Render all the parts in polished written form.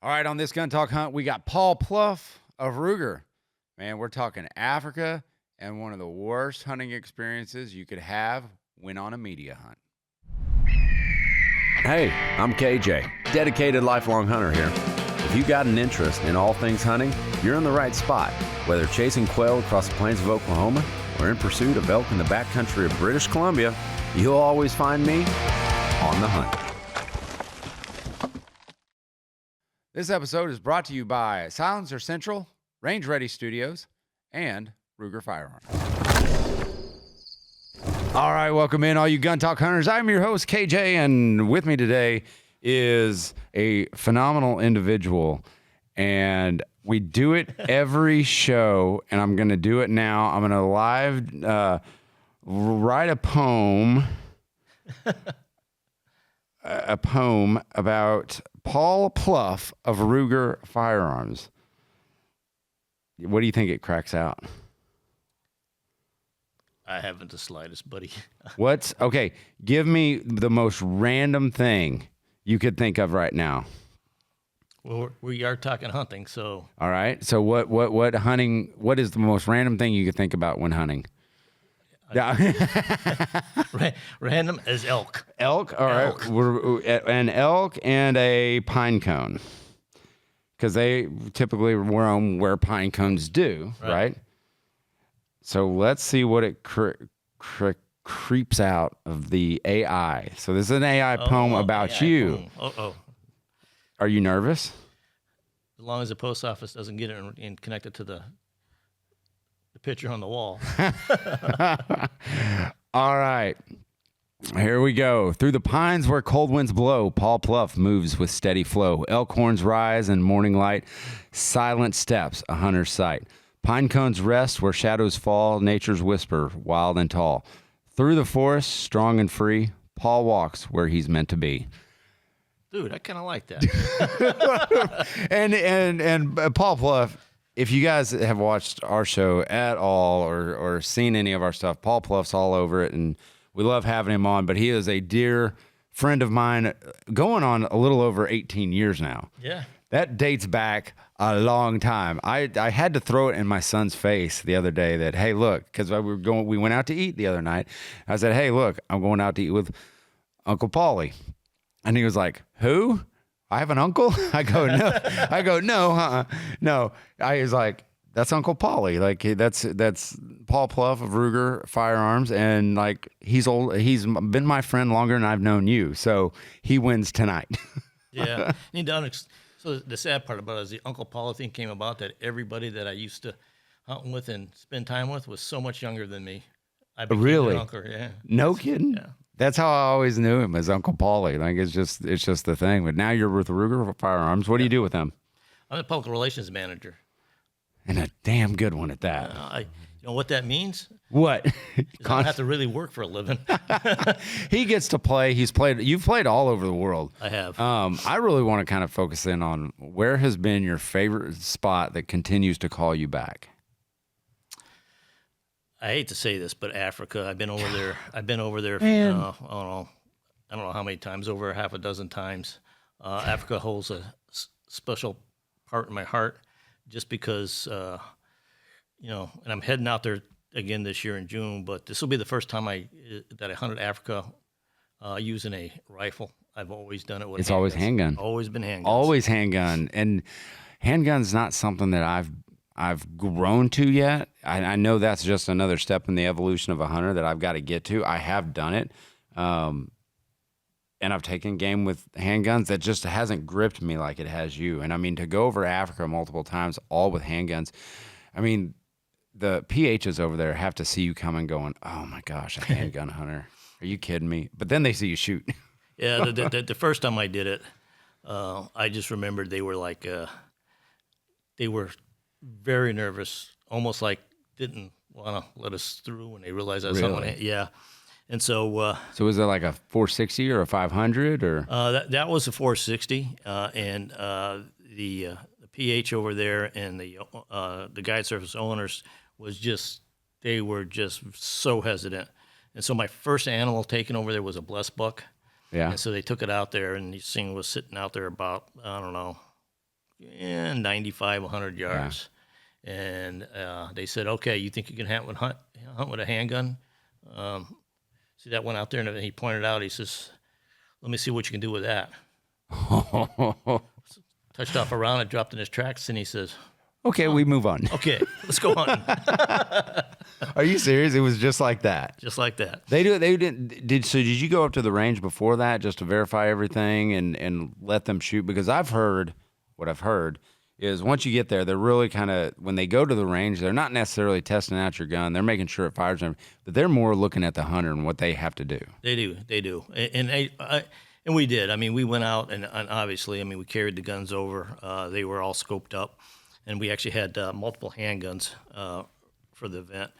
All right, on this Gun Talk Hunt, we got Paul Pluff of Ruger. Man, we're talking Africa and one of the worst hunting experiences you could have when on a media hunt. Hey, I'm KJ, dedicated lifelong hunter here. If you got an interest in all things hunting, you're in the right spot. Whether chasing quail across the plains of Oklahoma or in pursuit of elk in the backcountry of British Columbia, you'll always find me on the hunt. This episode is brought to you by Silencer Central, Range Ready Studios, and Ruger Firearms. All right, welcome in all you Gun Talk hunters. I'm your host, KJ, and with me today is a phenomenal individual, and we do it every show, and I'm going to do it now. I'm going to live write a poem, about Paul Pluff of Ruger Firearms. What do you think it cracks out? I haven't the slightest, buddy. Okay, give me the most random thing you could think of right now. Well, we are talking hunting, so. All right. So what hunting, what is the most random thing you could think about when hunting? Random as elk. Elk? All right. Elk. We're an elk and a pine cone. Because they typically roam where pine cones do, right? So let's see what it creeps out of the AI. So this is an AI poem about AI you. Poem. Are you nervous? As long as the post office doesn't get it and connect it to the picture on the wall. All right. Here we go. Through the pines where cold winds blow, Paul Pluff moves with steady flow. Elk horns rise in morning light. Silent steps, a hunter's sight. Pine cones rest where shadows fall. Nature's whisper, wild and tall. Through the forest, strong and free, Paul walks where he's meant to be. Dude, I kind of like that. and Paul Pluff, if you guys have watched our show at all or seen any of our stuff, Paul Pluff's all over it, and we love having him on, but he is a dear friend of mine going on a little over 18 years now. Yeah. That dates back a long time. I had to throw it in my son's face the other day that, hey, look, because we went out to eat the other night. I said, hey, look, I'm going out to eat with Uncle Paulie. And he was like, who? I have an uncle? I go, no. No. I was like, that's Uncle Paulie. Like that's Paul Pluff of Ruger Firearms, and like he's old. He's been my friend longer than I've known you, so he wins tonight. Yeah. So the sad part about it is the Uncle Paulie thing came about that everybody that I used to hunt with and spend time with was so much younger than me. I became Really? their uncle. Yeah. No kidding. Yeah. That's how I always knew him, as Uncle Paulie. Like it's just the thing. But now you're with Ruger Firearms. What do you do with him? I'm the public relations manager. And a damn good one at that. You know what that means? What? I don't have to really work for a living. He gets to play. You've played all over the world. I have. I really want to kind of focus in on where has been your favorite spot that continues to call you back. I hate to say this, but Africa. I've been over there. Man. I don't know how many times. Over half a dozen times. Africa holds a special part in my heart, just because and I'm heading out there again this year in June. But this will be the first time that I hunted Africa using a rifle. I've always done it with. It's always handgun. Always been handguns. Always handgun, and handgun's not something that I've grown to yet. I know that's just another step in the evolution of a hunter that I've got to get to. I have done it, and I've taken game with handguns that just hasn't gripped me like it has you. And I mean, to go over Africa multiple times, all with handguns, I mean, the PHs over there have to see you coming going, oh my gosh, a handgun hunter. Are you kidding me? But then they see you shoot. Yeah, the first time I did it, I just remembered they were like, they were very nervous, almost like didn't want to let us through when they realized I was hunting. Yeah. And so, so was it like a 460 or a 500 or? That was a 460, and the PH over there and the guide service owners they were just so hesitant. And so my first animal taken over there was a blessed buck. Yeah. And so they took it out there, and this thing was sitting out there about, I don't know, 95, 100 yards. And they said, okay, you think you can hunt with a handgun? See that one out there? And he pointed out, he says, let me see what you can do with that. Touched off around it, dropped in his tracks, and he says, Okay, we move on. okay, let's go hunting. Are you serious? It was just like that. Just like that. They didn't. So did you go up to the range before that just to verify everything and let them shoot? Because I've heard is once you get there, they're really kind of, when they go to the range, they're not necessarily testing out your gun. They're making sure it fires them, but they're more looking at the hunter and what they have to do. They do. And we did. I mean, we went out and obviously, I mean, we carried the guns over. They were all scoped up, and we actually had multiple handguns for the event.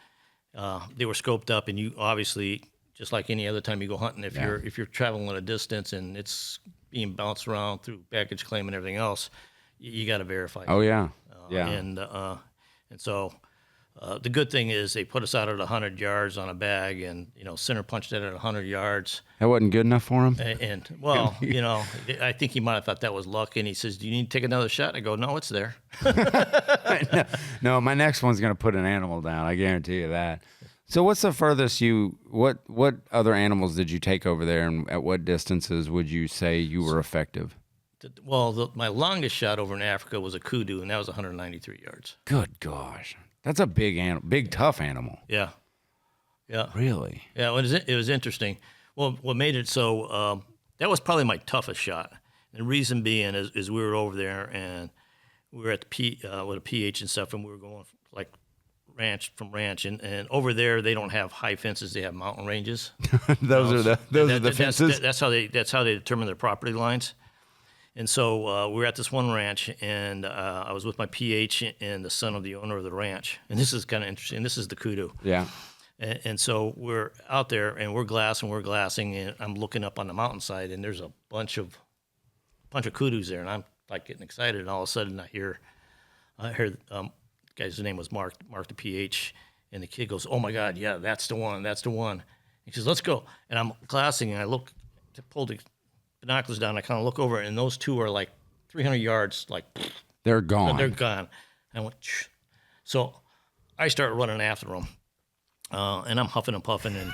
They were scoped up, and you obviously, just like any other time you go hunting, if you're traveling a distance and it's being bounced around through baggage claim and everything else, you got to verify. Oh yeah, And so the good thing is they put us out at 100 yards on a bag, and center punched it at 100 yards. That wasn't good enough for him. And well, I think he might have thought that was luck. And he says, "Do you need to take another shot?" I go, "No, it's there." No, my next one's gonna put an animal down. I guarantee you that. So what's the furthest what other animals did you take over there, and at what distances would you say you were effective? Well, my longest shot over in Africa was a kudu, and that was 193 yards. Good gosh, that's a big animal, big tough animal. Yeah. Really? Yeah, it was interesting. Well, what made it so that was probably my toughest shot. And the reason being is we were over there and we were at the with a PH and stuff, and we were going like ranch from ranch, and over there they don't have high fences; they have mountain ranges. those are the fences. That's how they determine their property lines. And so we were at this one ranch, and I was with my PH and the son of the owner of the ranch. And this is kind of interesting. This is the kudu. Yeah. And so we're out there, and we're glassing, and I'm looking up on the mountainside, and there's a bunch of kudus there, and I'm like getting excited, and all of a sudden I hear the guy's name was Mark the PH, and the kid goes, "Oh my God, yeah, that's the one. He says, "Let's go." And I'm glassing, and I look to pull the binoculars down. I kind of look over, and those two are like 300 yards, like they're gone. They're gone. And I went, Shh. So I start running after them, and I'm huffing and puffing, and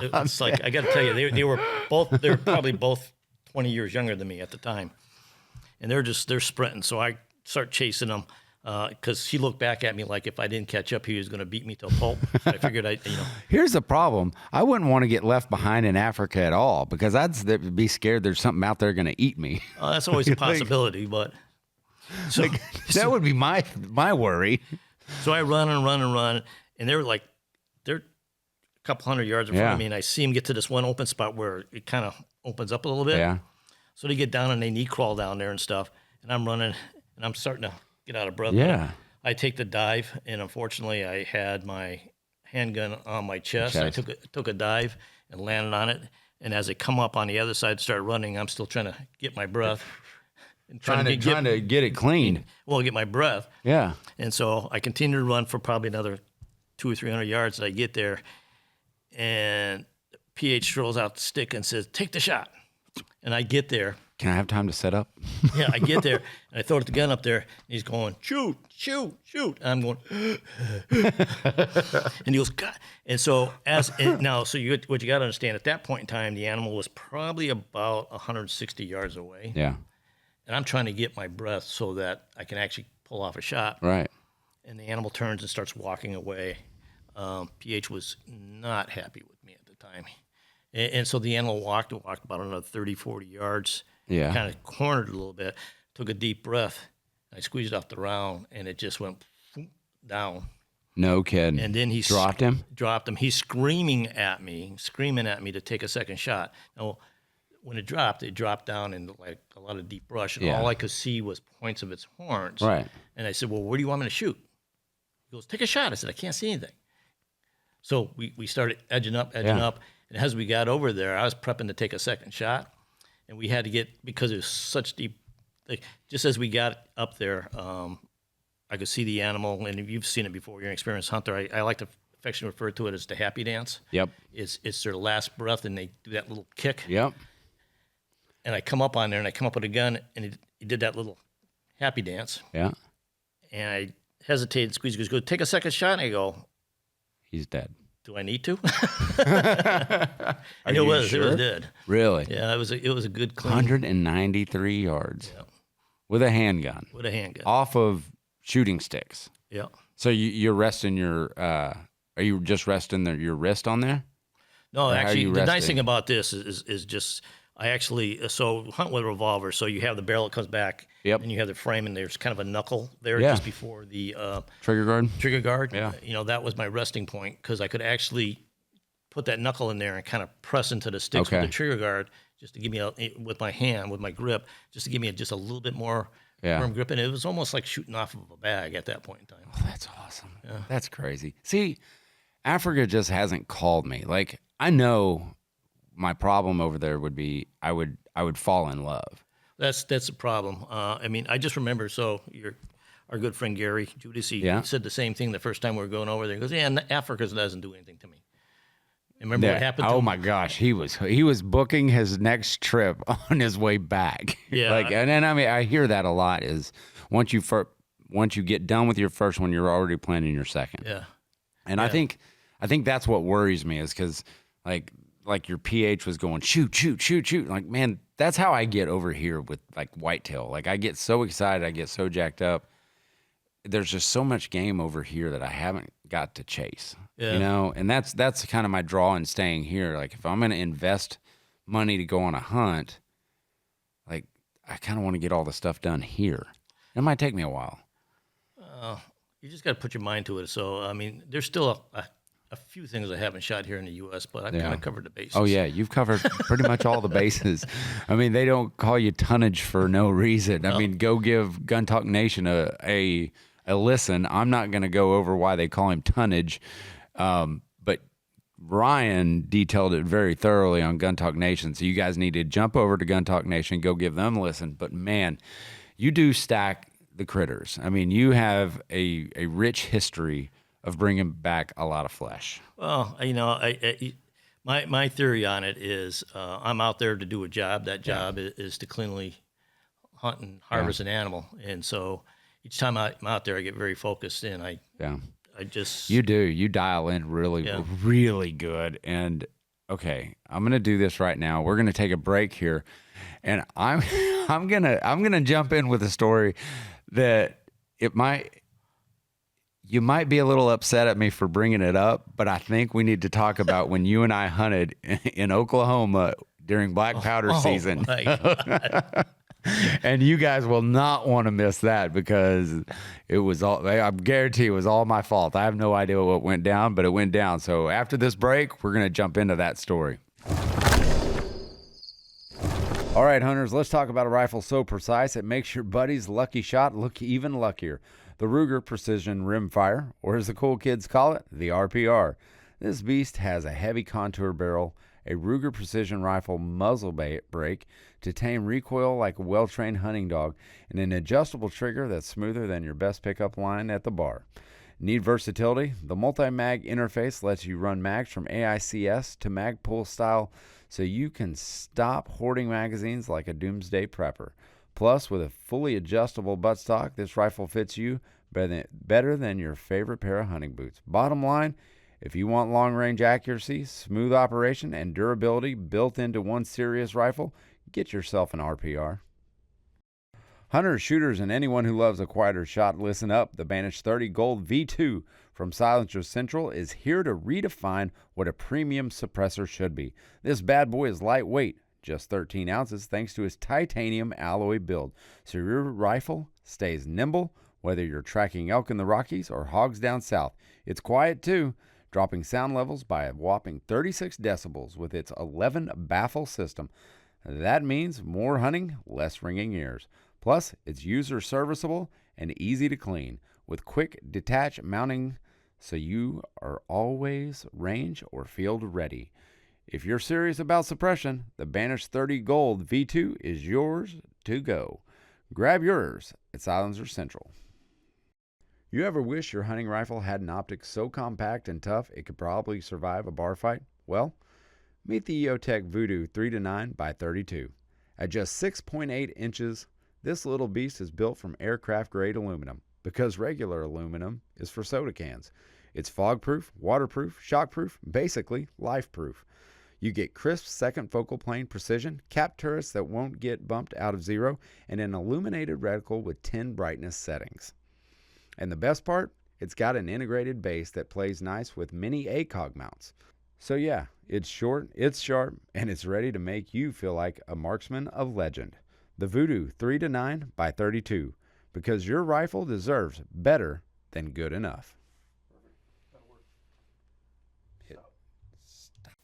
it's like I got to tell you, they were probably both 20 years younger than me at the time, and they're sprinting. So I start chasing them. Because he looked back at me like if I didn't catch up, he was going to beat me to a pulp. So I figured Here's the problem. I wouldn't want to get left behind in Africa at all because I'd be scared there's something out there going to eat me. That's always a possibility, but that would be my worry. So I run, and they're a couple hundred yards in front of me, and I see them get to this one open spot where it kind of opens up a little bit. Yeah. So they get down and they knee crawl down there and stuff, and I'm running, and I'm starting to get out of breath. Yeah. I take the dive, and unfortunately, I had my handgun on my chest. I took a dive and landed on it. And as I come up on the other side, start running, I'm still trying to get my breath. And trying to get it clean. Well, get my breath. Yeah. And so I continue to run for probably another 200 or 300 yards. I get there, and PH throws out the stick and says, "Take the shot." And I get there. Can I have time to set up? Yeah, I get there, and I throw the gun up there, and he's going, "Shoot, shoot, shoot." And I'm going, and he goes, "God." And so what you got to understand, at that point in time, the animal was probably about 160 yards away. Yeah. And I'm trying to get my breath so that I can actually pull off a shot. Right. And the animal turns and starts walking away. PH was not happy with me at the time. And so the animal walked about another 30, 40 yards. Yeah. Kind of cornered a little bit, took a deep breath. I squeezed off the round, and it just went down. No kidding. And then he dropped him? Dropped him. He's screaming at me to take a second shot. Now, when it dropped down in like a lot of deep brush, and all I could see was points of its horns. Right. And I said, "Well, where do you want me to shoot?" He goes, "Take a shot." I said, "I can't see anything." So we started edging up. And as we got over there, I was prepping to take a second shot. And we had to get, because it was such deep, just as we got up there, I could see the animal, and you've seen it before, you're an experienced hunter. I like to affectionately refer to it as the happy dance. Yep. It's their last breath, and they do that little kick. Yep. And I come up on there, and I come up with a gun, and he did that little happy dance. Yeah. And I hesitated, squeeze, go, take a second shot. And I go, He's dead. do I need to? Are And you it was sure? dead. Really? Yeah, it was a good clean 193 yards yeah, with a handgun with a handgun. off of shooting sticks. Yeah. So you're resting your, are you just resting your wrist on there? No, Or how actually, you the nice resting? thing about this is just I actually so hunt with a revolver. So you have the barrel that comes back, Yep. and you have the frame, and there's kind of a knuckle there Yeah. just before the Trigger guard? trigger guard. Yeah. That was my resting point because I could actually put that knuckle in there and kind of press into the sticks Okay. with the trigger guard just to give me with my hand, with my grip, just to give me just a little bit more Yeah. firm grip. And it was almost like shooting off of a bag at that point in time. Oh, that's awesome. That's crazy. See, Africa just hasn't called me. Like, I know my problem over there would be I would fall in love. That's the problem. I mean, I just remember. So our good friend Gary Judici Yeah. said the same thing the first time we were going over there. He goes, "Yeah, Africa doesn't do anything to me." And remember what happened? To Oh him? my gosh, he was booking his next trip on his way back. Yeah. Like, and I mean, I hear that a lot. Is once you get done with your first one, you're already planning your second. Yeah, And I think that's what worries me is because like your pH was going shoot. Like, man, that's how I get over here with like whitetail. Like, I get so excited, I get so jacked up. There's just so much game over here that I haven't got to chase. Yeah. You know, and that's kind of my draw in staying here. Like, if I'm going to invest money to go on a hunt, like, I kind of want to get all the stuff done here. It might take me a while. you just got to put your mind to it. So I mean, there's still a few things I haven't shot here in the U.S., but I've kind of covered the bases. Oh yeah, you've covered pretty much all the bases. I mean, they don't call you tonnage for no reason. I mean, go give Gun Talk Nation a listen. I'm not going to go over why they call him tonnage, but Ryan detailed it very thoroughly on Gun Talk Nation. So you guys need to jump over to Gun Talk Nation, go give them a listen. But man, you do stack the critters. I mean, you have a rich history of bringing back a lot of flesh. Well, you know, my theory on it is I'm out there to do a job. That job is to cleanly hunt and harvest an animal. And so each time I'm out there, I get very focused and I just... You do. You dial in really good. And okay, I'm going to do this right now. We're going to take a break here. And I'm going to jump in with a story that you might be a little upset at me for bringing it up, but I think we need to talk about when you and I hunted in Oklahoma during black powder season. My God. And you guys will not want to miss that because it was all, I guarantee it was all my fault. I have no idea what went down, but it went down. So after this break, we're going to jump into that story. All right, hunters, let's talk about a rifle so precise it makes your buddy's lucky shot look even luckier. The Ruger Precision Rimfire, or as the cool kids call it, the RPR. This beast has a heavy contour barrel, a Ruger Precision Rifle muzzle brake to tame recoil like a well-trained hunting dog, and an adjustable trigger that's smoother than your best pickup line at the bar. Need versatility? The multi-mag interface lets you run mags from AICS to Magpul style so you can stop hoarding magazines like a doomsday prepper. Plus, with a fully adjustable buttstock, this rifle fits you better than your favorite pair of hunting boots. Bottom line, if you want long-range accuracy, smooth operation, and durability built into one serious rifle, get yourself an RPR. Hunters, shooters, and anyone who loves a quieter shot, listen up. The Banish 30 Gold V2 from Silencer Central is here to redefine what a premium suppressor should be. This bad boy is lightweight, just 13 ounces, thanks to his titanium alloy build, so your rifle stays nimble, whether you're tracking elk in the Rockies or hogs down south. It's quiet too, dropping sound levels by a whopping 36 decibels with its 11 baffle system. That means more hunting, less ringing ears. Plus, it's user serviceable and easy to clean with quick detach mounting so you are always range or field ready. If you're serious about suppression, the Banish 30 Gold V2 is yours to go. Grab yours at Silencer Central. You ever wish your hunting rifle had an optic so compact and tough it could probably survive a bar fight? Well, meet the EOTech Voodoo 3-9 by 32. At just 6.8 inches, This little beast is built from aircraft-grade aluminum because regular aluminum is for soda cans. It's fog-proof, waterproof, shockproof, basically life-proof. You get crisp second focal plane precision, cap turrets that won't get bumped out of zero, and an illuminated reticle with 10 brightness settings. And the best part? It's got an integrated base that plays nice with mini ACOG mounts. So yeah, it's short, it's sharp, and it's ready to make you feel like a marksman of legend. The Voodoo 3-9 by 32, because your rifle deserves better than good enough.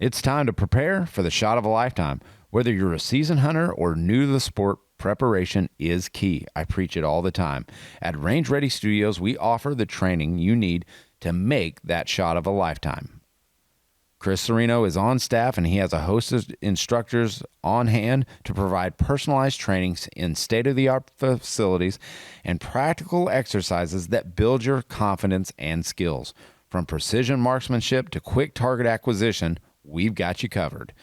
It's time to prepare for the shot of a lifetime. Whether you're a seasoned hunter or new to the sport, preparation is key. I preach it all the time. At Range Ready Studios, we offer the training you need to make that shot of a lifetime. Chris Serino is on staff, and he has a host of instructors on hand to provide personalized trainings in state-of-the-art facilities and practical exercises that build your confidence and skills. From precision marksmanship to quick target acquisition, we've got you covered.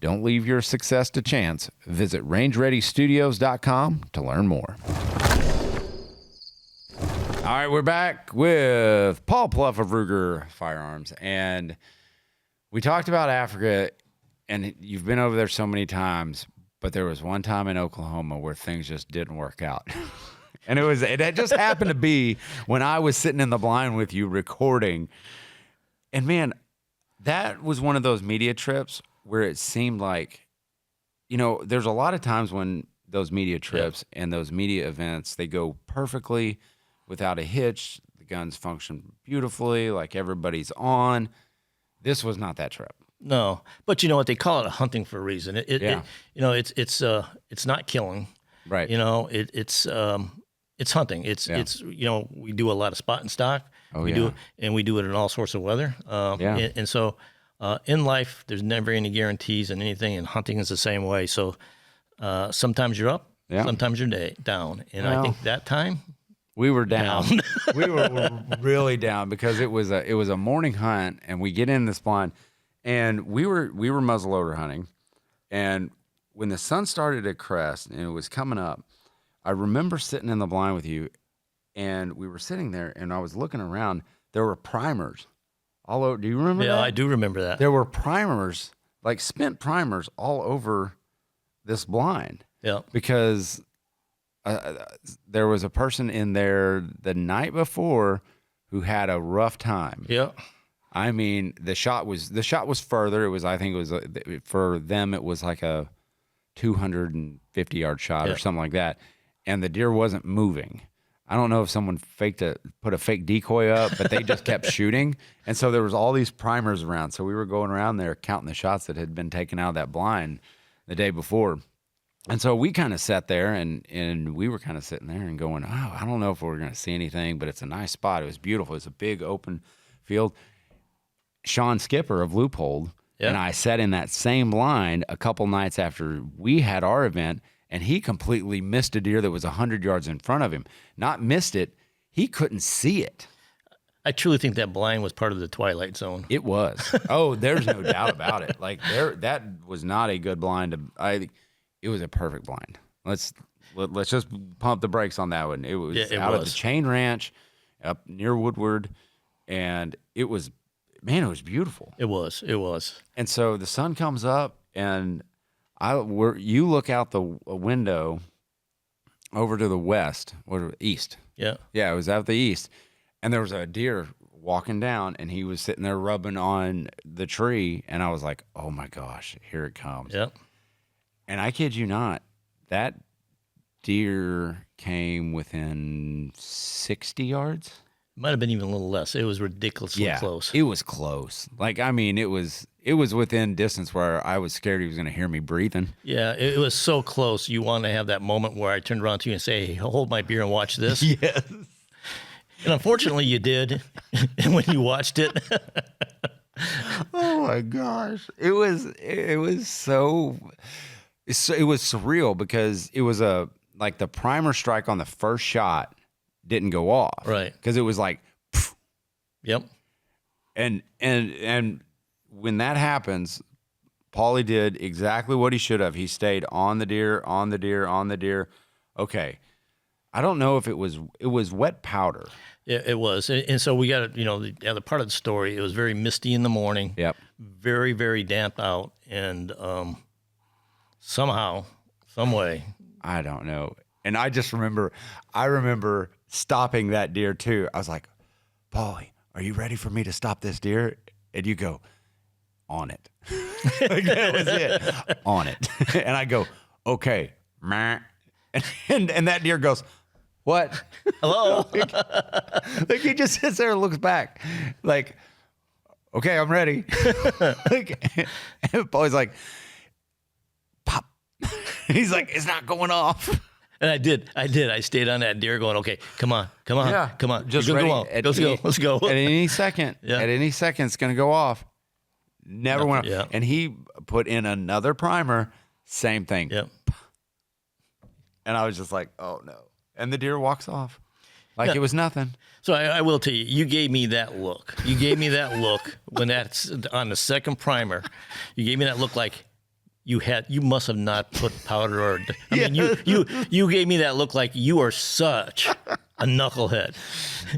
Don't leave your success to chance. Visit rangereadystudios.com to learn more. All right, we're back with Paul Pluff of Ruger Firearms, and we talked about Africa, and you've been over there so many times, but there was one time in Oklahoma where things just didn't work out. And it just happened to be when I was sitting in the blind with you recording. And man, that was one of those media trips where it seemed like, there's a lot of times when those media trips and those media events, they go perfectly without a hitch. The guns function beautifully, like everybody's on. This was not that trip. No, but you know what? They call it a hunting for a reason. It's not killing. Right. It's hunting. It's we do a lot of spot and stock. We do it in all sorts of weather. And so in life, there's never any guarantees in anything, and hunting is the same way. So sometimes you're up, sometimes you're down. And I think that time we were down. We were really down because it was a morning hunt, and we get in this blind, and we were muzzleloader hunting, and when the sun started to crest and it was coming up, I remember sitting in the blind with you, and we were sitting there, and I was looking around. There were primers all over. Do you remember that? Yeah, I do remember that. There were primers, like spent primers, all over this blind. Yeah. Because there was a person in there the night before who had a rough time. Yeah. I mean, the shot was further. For them, it was like a 250-yard shot or something like that. And the deer wasn't moving. I don't know if someone put a fake decoy up, but they just kept shooting. And so there was all these primers around. So we were going around there counting the shots that had been taken out of that blind the day before. And so we kind of sat there and we were kind of sitting there and going, oh, I don't know if we're going to see anything, but it's a nice spot. It was beautiful. It's a big open field. Sean Skipper of Loophole and I sat in that same blind a couple nights after we had our event, and he completely missed a deer that was 100 yards in front of him. Not missed it, he couldn't see it. I truly think that blind was part of the Twilight Zone. It was. Oh, there's no doubt about it. Like that was not a good blind. It was a perfect blind. Let's just pump the brakes on that one. It was out of the Chain Ranch up near Woodward, and it was beautiful. It was. And so the sun comes up, and you look out the window over to the west or east. Yeah. Yeah, it was out the east. And there was a deer walking down, and he was sitting there rubbing on the tree, and I was like, oh my gosh, here it comes. Yep. And I kid you not, that deer came within 60 yards. Might have been even a little less. It was ridiculously close. It was close. Like, I mean, it was within distance where I was scared he was going to hear me breathing. Yeah, it was so close. You want to have that moment where I turned around to you and say, hey, hold my beer and watch this. Yes. And unfortunately, you did. And when you watched it. Oh, my gosh. It was surreal because it was like the primer strike on the first shot didn't go off. Right. Because it was like, pff. Yep. And when that happens, Paulie did exactly what he should have. He stayed on the deer. okay, I don't know if it was wet powder. It was. And so we got, the other part of the story, it was very misty in the morning. Yep. Very, very damp out. And somehow, some way. I don't know. And I remember stopping that deer too. I was like, Paulie, are you ready for me to stop this deer? And you go, on it. Like, that was it. On it. And I go, okay. And that deer goes, what? Hello? Like he just sits there and looks back like, okay, I'm ready. Like, and Paulie's like, pop. He's like, it's not going off. And I did. I stayed on that deer going, okay, come on. Yeah. Come on. Just You're ready. gonna go out. Let's go. At any second, it's going to go off. Never went off. Yeah. And he put in another primer, same thing. Yep. And I was just like, oh no. And the deer walks off like it was nothing. So I will tell you, you gave me that look. You gave me that look when that's on the second primer. You gave me that look like you must have not put powder or. I mean, you gave me that look like you are such a knucklehead.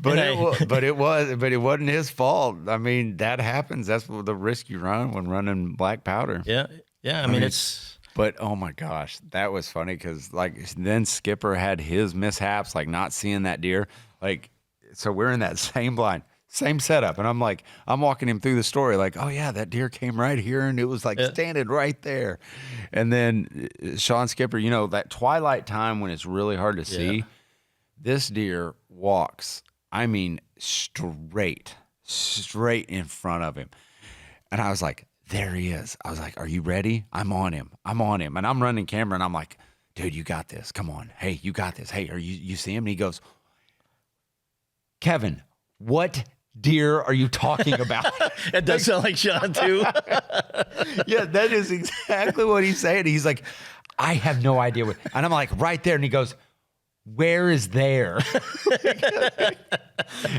But it wasn't his fault. I mean, that happens. That's the risk you run when running black powder. Yeah. I mean, it's. But oh my gosh, that was funny because like then Skipper had his mishaps, like not seeing that deer. Like, so we're in that same blind, same setup, and I'm walking him through the story, like, oh yeah, that deer came right here, and it was like standing right there. And then Sean Skipper, that twilight time when it's really hard to see, this deer walks. I mean, straight in front of him, and I was like, there he is. I was like, are you ready? I'm on him. And I'm running camera and I'm like, dude, you got this. Come on. Hey, you got this. Hey, you see him? And he goes, Kevin, what deer are you talking about? It does sound like Sean too. Yeah, that is exactly what he's saying. He's like, I have no idea what, and I'm like, right there. And he goes, where is there?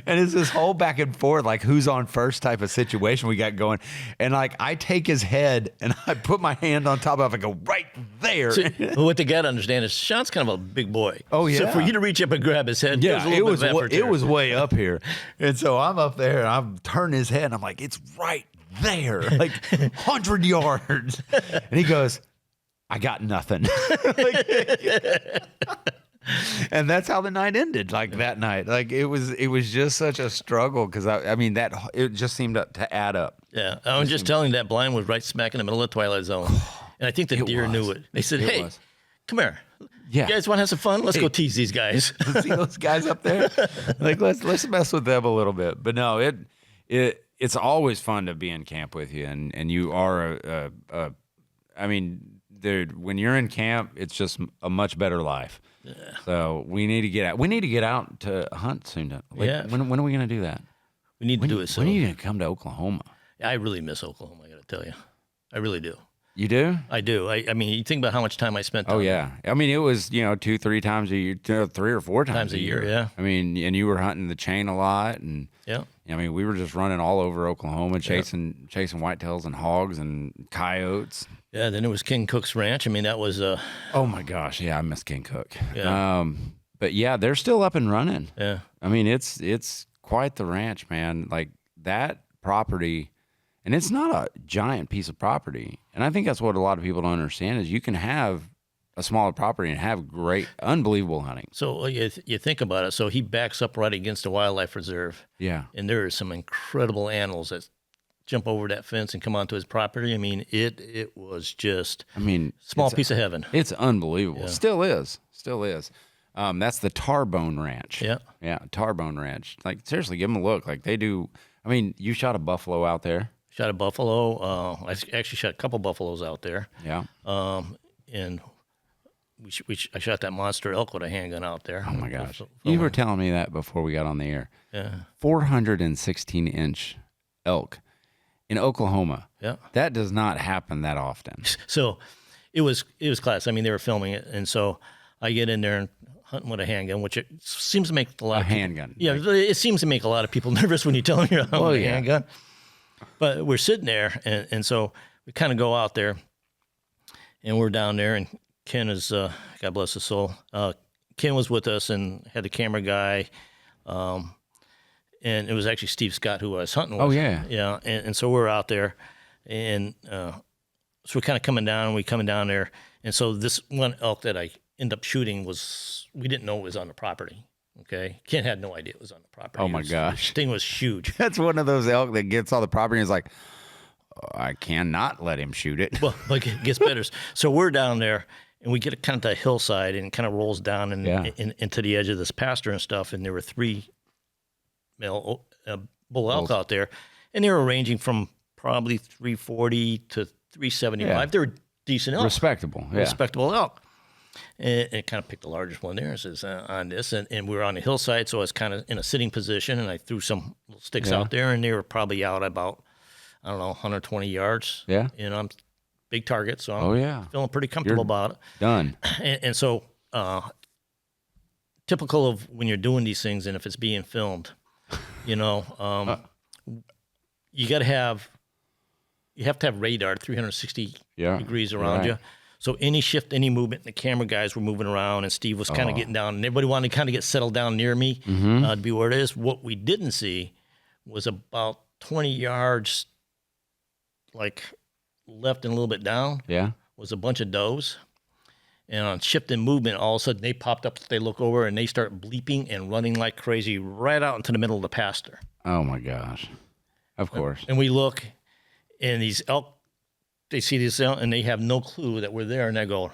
And it's this whole back and forth, like who's on first type of situation we got going. And like, I take his head and I put my hand on top of it. I go right there. So, what they got to understand is Sean's kind of a big boy. Oh, yeah. So for you to reach up and grab his head, it was way up here. And so I'm up there and I'm turning his head and I'm like, it's right there, like 100 yards. And he goes, I got nothing. And that's how the night ended. Like that night, like it was just such a struggle because I mean it just seemed to add up. Yeah, I'm just telling you that blind was right smack in the middle of the twilight zone, and I think the deer knew it. They said, "Hey, come here. Yeah, you guys want to have some fun? Let's go tease these guys. See those guys up there? Like let's mess with them a little bit." But no, it's always fun to be in camp with you, and you are I mean, dude, when you're in camp, it's just a much better life. Yeah. So we need to get out. We need to get out to hunt soon. Like, when are we going to do that? We need to do it soon. When are you going to come to Oklahoma? I really miss Oklahoma. I got to tell you, I really do. You do? I do. I mean, you think about how much time I spent. Oh yeah. I mean, it was 2-3 times a year, 3 or 4 times a year. Yeah. I mean, and you were hunting the chain a lot, and I mean, we were just running all over Oklahoma, chasing whitetails and hogs and coyotes. Yeah, then it was King Cook's Ranch. I mean, that was oh my gosh, yeah, I miss King Cook. Yeah. But yeah, they're still up and running. Yeah. I mean, it's quite the ranch, man. Like that property, and it's not a giant piece of property. And I think that's what a lot of people don't understand is you can have a smaller property and have great, unbelievable hunting. So you think about it. So he backs up right against a wildlife reserve. Yeah. And there are some incredible animals that jump over that fence and come onto his property. I mean, it was just small piece of heaven. It's unbelievable. Yeah. Still is. That's the Tarbone Ranch. Yeah. Yeah, Tarbone Ranch. Like, seriously, give them a look. Like, they do. I mean, you shot a buffalo out there. Shot a buffalo. I actually shot a couple buffaloes out there. Yeah. And I shot that monster elk with a handgun out there. Oh, my gosh. You were telling me that before we got on the air. Yeah. 416-inch elk in Oklahoma. Yeah. That does not happen that often. So it was class. I mean, they were filming it. And so I get in there and hunting with a handgun, which it seems to make a lot of people, handgun. Yeah, it seems to make a lot of people nervous when you tell them you're hunting with a handgun. But we're sitting there, and so we kind of go out there, and we're down there, and Ken is, God bless his soul, Ken was with us and had the camera guy. And it was actually Steve Scott who I was hunting with. Oh, yeah. Yeah. And so we're out there. And so we're kind of coming down there. And so this one elk that I end up shooting we didn't know it was on the property. Okay. Ken had no idea it was on the property. Oh, my gosh. The thing was huge. That's one of those elk that gets all the property and is like, oh, I cannot let him shoot it. Well, it gets better. So we're down there. And we get kind of the hillside and it kind of rolls down into the edge of this pasture and stuff. And there were 3 male bull elk out there. And they were ranging from probably 340 to 375. Yeah. They were decent elk. Respectable. Yeah. Respectable elk. And it kind of picked the largest one there. It says on this. And we were on the hillside. So I was kind of in a sitting position. And I threw some little sticks out there. And they were probably out about, 120 yards. Yeah. And I'm big target, so I'm feeling pretty comfortable about it. Done. And so, typical of when you're doing these things, and if it's being filmed, you got to have radar 360 degrees around you. So any shift, any movement, the camera guys were moving around, and Steve was kind of getting down, and everybody wanted to kind of get settled down near me to be where it is. What we didn't see was about 20 yards, like left and a little bit down, was a bunch of does. And on shift and movement, all of a sudden they popped up, they look over, and they start bleeping and running like crazy right out into the middle of the pasture. Oh, my gosh. Of course. And we look, and these elk, they see these elk, and they have no clue that we're there, and they go,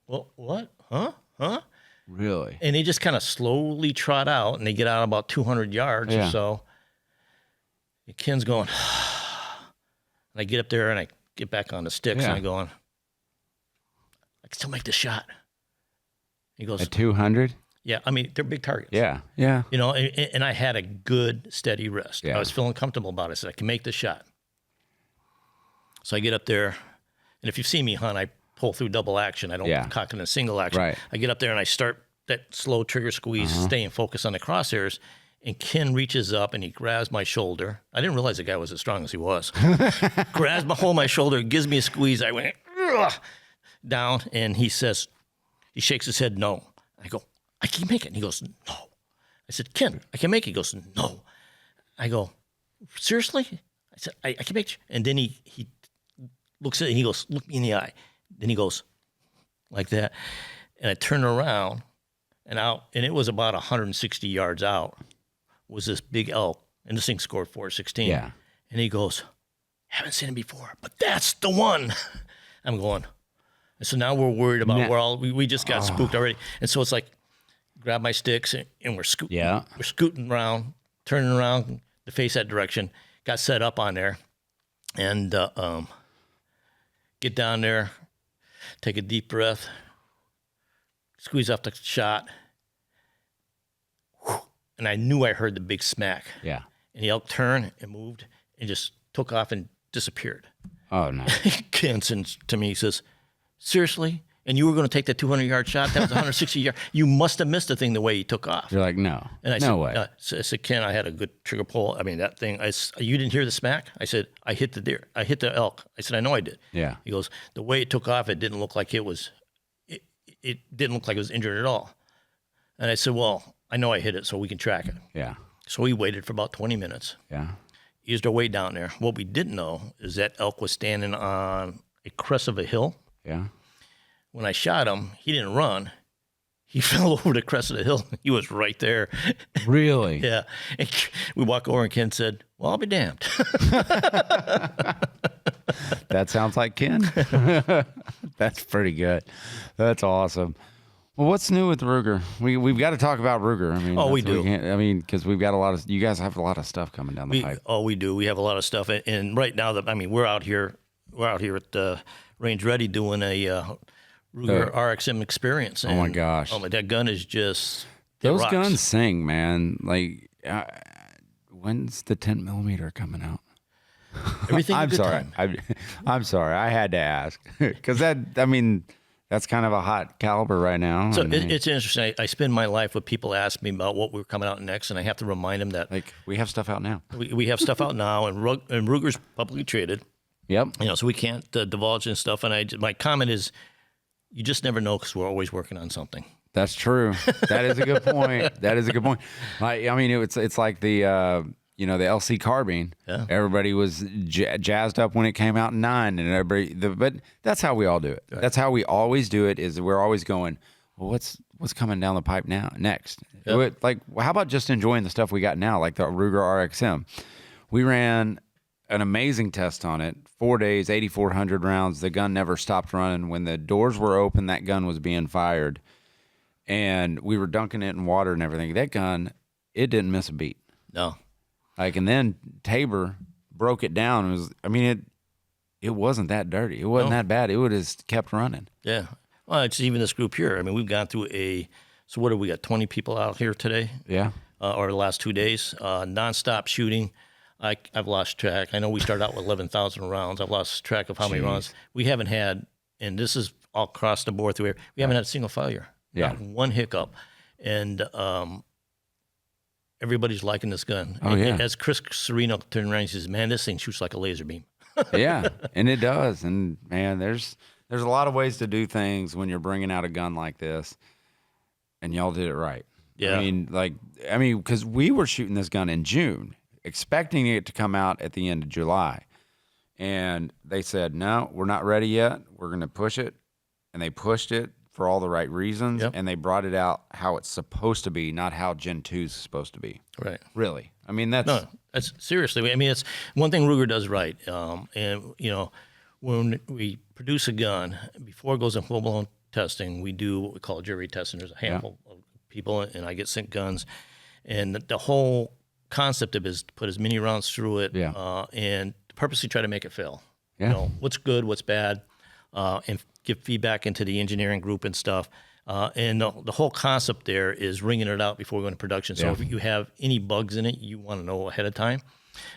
well, what? Huh? Really? And they just kind of slowly trot out, and they get out about 200 yards or so. And Ken's going, and I get up there, and I get back on the sticks, and I'm going, I can still make this shot. He goes, at 200? Yeah, I mean, they're big targets. Yeah. And I had a good, steady rest. Yeah. I was feeling comfortable about it. I said, I can make this shot. So I get up there, and if you've seen me hunt, I pull through double action. I don't cock in a single action. Right. I get up there, and I start that slow trigger squeeze, staying focused on the crosshairs, and Ken reaches up, and he grabs my shoulder. I didn't realize the guy was as strong as he was. Grabs my shoulder, gives me a squeeze. I went, ugh, down, and he says, he shakes his head, no. I go, I can make it. And he goes, no. I said, Ken, I can make it. He goes, no. I go, seriously? I said, I can make it. And then he looks at it and he goes, look me in the eye. Then he goes like that. And I turn around and it was about 160 yards out was this big elk. And this thing scored 416. Yeah. And he goes, haven't seen him before, but that's the one. I'm going. And so now we're worried about we just got spooked already. And so it's like, grab my sticks and we're scooting. Yeah. We're scooting around, turning around to face that direction. Got set up on there, and get down there, take a deep breath, squeeze off the shot, and I knew I heard the big smack. Yeah. And the elk turned and moved and just took off and disappeared. Oh, no. Ken sends to me, he says, seriously? And you were going to take that 200-yard shot? That was 160 yards. You must have missed the thing the way he took off. You're like, no. And I no way. So I said, Ken, I had a good trigger pull. I mean, that thing, you didn't hear the smack? I said, I hit the deer. I hit the elk. I said, I know I did. Yeah. He goes, the way it took off, it didn't look like it didn't look like it was injured at all. And I said, well, I know I hit it, so we can track it. Yeah. So we waited for about 20 minutes. Yeah. Eased our way down there. What we didn't know is that elk was standing on a crest of a hill. Yeah. When I shot him, he didn't run. He fell over the crest of the hill. He was right there. Really? Yeah. And we walked over and Ken said, well, I'll be damned. That sounds like Ken. That's pretty good. That's awesome. Well, what's new with Ruger? We've got to talk about Ruger. I mean, we do. Because we've got you guys have a lot of stuff coming down the pipe. Oh, we do. We have a lot of stuff. And right now, we're out here at the Range Ready doing a Ruger RXM experience. And, oh my gosh! Oh my, that gun is just those guns sing, man. Like, when's the 10mm coming out? Everything. I'm sorry. I'm sorry. I had to ask because that's kind of a hot caliber right now. So it's interesting. I spend my life with people asking me about what we're coming out next, and I have to remind them that we have stuff out now. We have stuff out now, and Ruger's publicly traded. Yep. So we can't divulge and stuff. And my comment is, you just never know because we're always working on something. That's true. That is a good point. That is a good point. I mean, it's like the the LC carbine. Yeah. Everybody was jazzed up when it came out in 9, and but that's how we all do it. Right. That's how we always do it. Is we're always going, well, what's coming down the pipe next? Yep. Like, how about just enjoying the stuff we got now, like the Ruger RXM? We ran an amazing test on it. 4 days, 8,400 rounds. The gun never stopped running. When the doors were open, that gun was being fired. And we were dunking it in water and everything. That gun, it didn't miss a beat. No. And then Tabor broke it down. It wasn't that dirty. It wasn't that bad. It would have kept running. Yeah. Well, it's even this group here. I mean, we've gone through so what have we got, 20 people out here today? Yeah. Or the last 2 days, nonstop shooting. I've lost track. I know we started out with 11,000 rounds. I've lost track of how many rounds. We haven't had, and this is all across the board through here, we haven't had a single failure. Yeah. Not one hiccup. And everybody's liking this gun. Oh, yeah. As Chris Sereno turned around, he says, man, this thing shoots like a laser beam. Yeah, and it does. And, man, there's a lot of ways to do things when you're bringing out a gun like this, and y'all did it right. Yeah. I mean, because we were shooting this gun in June, expecting it to come out at the end of July. And they said, no, we're not ready yet. We're going to push it. And they pushed it for all the right reasons. Yep. And they brought it out how it's supposed to be, not how Gen 2 is supposed to be. Right. Really. I mean, that's seriously. I mean, it's one thing Ruger does right. And, when we produce a gun, before it goes in full-blown testing, we do what we call jury testing. There's a handful of people, and I get sent guns. And the whole concept of it is to put as many rounds through it and purposely try to make it fail. Yeah. What's good, what's bad, and give feedback into the engineering group and stuff. And the whole concept there is wringing it out before we go into production. So if you have any bugs in it, you want to know ahead of time.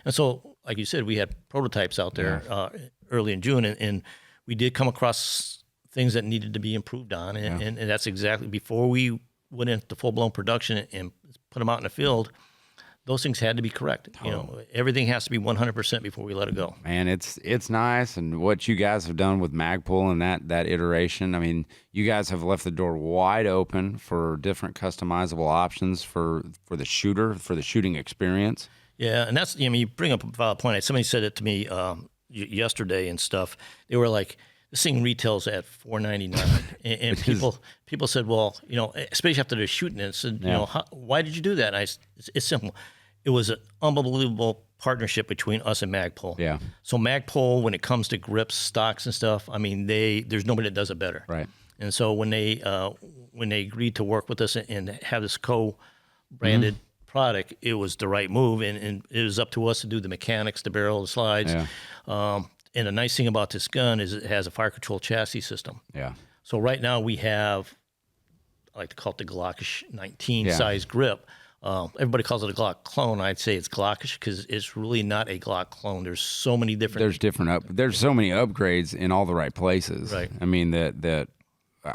And so, like you said, we had prototypes out there early in June, and we did come across things that needed to be improved on. And that's exactly before we went into full-blown production and put them out in the field. Those things had to be corrected. Everything has to be 100% before we let it go. Man, it's nice, and what you guys have done with Magpul and that iteration. I mean, you guys have left the door wide open for different customizable options for the shooter, for the shooting experience. Yeah, and that's, you bring up a valid point. Somebody said it to me yesterday and stuff. They were like, this thing retails at $499, and people said, well, especially after they're shooting it, said, why did you do that? And it's simple. It was an unbelievable partnership between us and Magpul. Yeah. So Magpul, when it comes to grips, stocks, and stuff, I mean, there's nobody that does it better. Right. And so when they agreed to work with us and have this co-branded product, it was the right move, and it was up to us to do the mechanics, the barrel, the slides. Yeah. And the nice thing about this gun is it has a fire control chassis system. Yeah. So right now we have, I like to call it the Glockish 19 size grip. Everybody calls it a Glock clone. I'd say it's Glockish because it's really not a Glock clone. There's so many different. There's so many upgrades in all the right places. Right. I mean that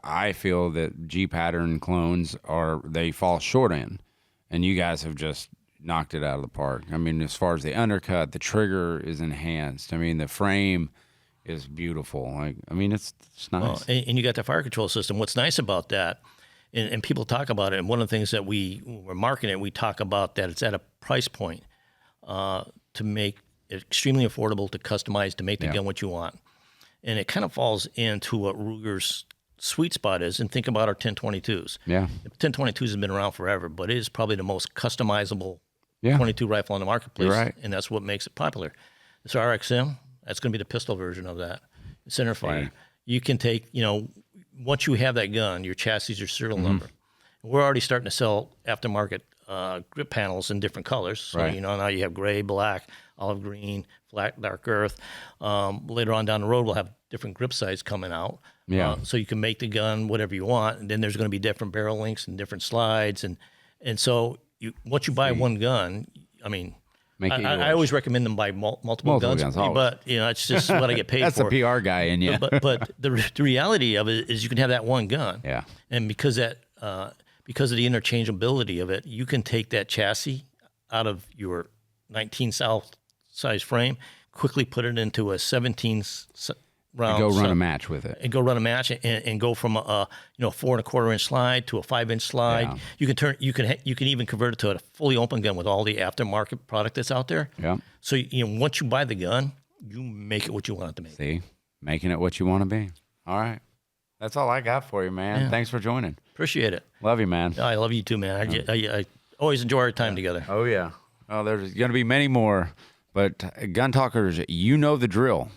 I feel that G pattern clones they fall short in, and you guys have just knocked it out of the park. I mean, as far as the undercut, the trigger is enhanced. I mean, the frame is beautiful. It's nice. Well, and you got the fire control system. What's nice about that, and people talk about it, and one of the things that when we're marketing it, we talk about that it's at a price point to make it extremely affordable to customize, to make the gun what you want. And it kind of falls into what Ruger's sweet spot is, and think about our 1022s. Yeah. 1022s have been around forever, but it is probably the most customizable 22 rifle on the marketplace. You're right. And that's what makes it popular. This RXM, that's going to be the pistol version of that. Centerfire. Hey. You can take, once you have that gun, your chassis, your serial number. We're already starting to sell aftermarket grip panels in different colors. So, Right. Now you have gray, black, olive green, flat, dark earth. Later on down the road, we'll have different grip size coming out. Yeah. So you can make the gun whatever you want. And then there's going to be different barrel lengths and different slides. And so once you buy one gun, I mean, I always recommend them buy multiple guns, but it's just what I get paid That's for. That's the PR guy in you. But the reality of it is you can have that one gun. Yeah. And because of the interchangeability of it, you can take that chassis out of your 19 size frame, quickly put it into a 17 rounds. Go run a match with it. And go run a match and go from a 4 1/4 inch slide to a 5 inch slide. Yeah. You can even convert it to a fully open gun with all the aftermarket product that's out there. Yeah. So once you buy the gun, you make it what you want it to make. See, making it what you want to be. All right. That's all I got for you, man. Yeah. Thanks for joining. Appreciate it. Love you, man. I love you too, man. I always enjoy our time together. Oh, yeah. Oh, there's going to be many more. But gun talkers, you know the drill.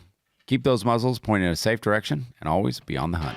Keep those muzzles pointed in a safe direction and always be on the hunt.